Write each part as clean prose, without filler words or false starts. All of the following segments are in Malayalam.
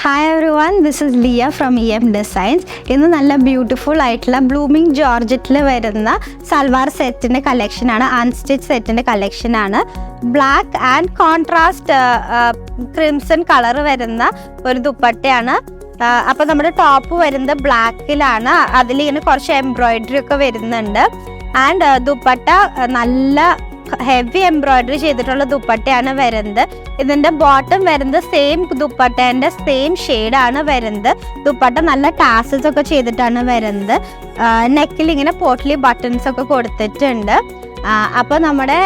Hi everyone, this is Liya from EM designs. ഇന്ന് നല്ല ബ്യൂട്ടിഫുൾ ആയിട്ടുള്ള ബ്ലൂമിങ് ജോർജറ്റിൽ വരുന്ന സൽവാർ സെറ്റിൻ്റെ കളക്ഷനാണ്, അൺസ്റ്റിച്ച് സെറ്റിൻ്റെ കളക്ഷനാണ്. Black and contrast crimson colour വരുന്ന ഒരു ദുപ്പട്ടയാണ്. അപ്പോൾ നമ്മുടെ ടോപ്പ് വരുന്നത് ബ്ലാക്കിലാണ്, അതിലിങ്ങനെ കുറച്ച് എംബ്രോയിഡറി ഒക്കെ വരുന്നുണ്ട്. ആൻഡ് ദുപ്പട്ട നല്ല ഹെവി എംബ്രോയിഡറി ചെയ്തിട്ടുള്ള ദുപ്പട്ടയാണ് വരുന്നത്. ഇതിൻ്റെ ബോട്ടം വരുന്നത് സെയിം ദുപ്പട്ടേൻ്റെ സെയിം ഷെയ്ഡാണ് വരുന്നത്. ദുപ്പട്ട നല്ല ടാസൽസ് ഒക്കെ ചെയ്തിട്ടാണ് വരുന്നത്. നെക്കിൽ ഇങ്ങനെ പോട്ട്ലി ബട്ടൺസ് ഒക്കെ കൊടുത്തിട്ടുണ്ട്. അപ്പോൾ നമ്മുടെ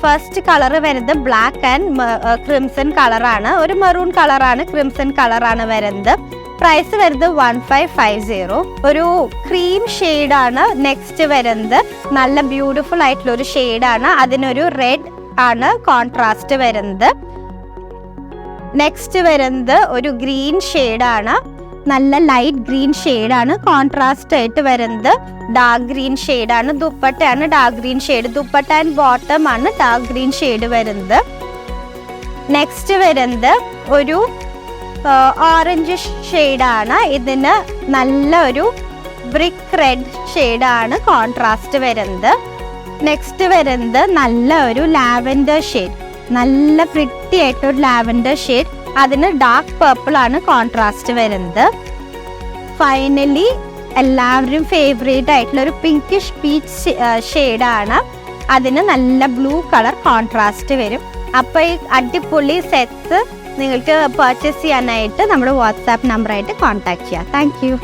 ഫസ്റ്റ് കളർ വരുന്നത് ബ്ലാക്ക് ആൻഡ് ക്രിംസൺ കളറാണ്, ഒരു മെറൂൺ കളറാണ്, ക്രിംസൺ കളറാണ് വരുന്നത്. പ്രൈസ് വരുന്നത് 1550. ഒരു ക്രീം ഷെയ്ഡാണ് നെക്സ്റ്റ് വരുന്നത്. നല്ല ബ്യൂട്ടിഫുൾ ആയിട്ടുള്ള ഒരു ഷെയ്ഡാണ്, അതിനൊരു റെഡ് ആണ് കോൺട്രാസ്റ്റ് വരുന്നത്. നെക്സ്റ്റ് വരുന്നത് ഒരു ഗ്രീൻ ഷെയ്ഡാണ്, നല്ല ലൈറ്റ് ഗ്രീൻ ഷെയ്ഡാണ്. കോൺട്രാസ്റ്റ് ആയിട്ട് വരുന്നത് ഡാർക്ക് ഗ്രീൻ ഷെയ്ഡാണ്. ദുപ്പട്ടയാണ് dark green shade. Dupatta and bottom ആണ് ഡാർക്ക് ഗ്രീൻ ഷെയ്ഡ് വരുന്നത്. നെക്സ്റ്റ് വരുന്നത് ഒരു ഓറഞ്ച് ഷെയ്ഡാണ്. ഇതിന് നല്ല ഒരു ബ്രിക്ക് റെഡ് ഷെയ്ഡാണ് കോൺട്രാസ്റ്റ് വരുന്നത്. നെക്സ്റ്റ് വരുന്നത് നല്ല ഒരു ലാവൻഡർ ഷെയ്ഡ്, നല്ല പ്രിറ്റി ആയിട്ടൊരു ലാവൻഡർ ഷെയ്ഡ്, അതിന് ഡാർക്ക് പർപ്പിൾ ആണ് കോൺട്രാസ്റ്റ് വരുന്നത്. ഫൈനലി എല്ലാവരും ഫേവറേറ്റ് ആയിട്ടുള്ള ഒരു പിങ്കിഷ് പീച്ച് ഷെയ്ഡാണ്, അതിന് നല്ല ബ്ലൂ കളർ കോൺട്രാസ്റ്റ് വരും. അപ്പോൾ ഈ അടിപൊളി സെറ്റ്സ് നിങ്ങൾക്ക് പർച്ചേസ് ചെയ്യാനായിട്ട് നമ്മുടെ വാട്സാപ്പ് നമ്പറായിട്ട് കോൺടാക്ട് ചെയ്യാം. Thank you.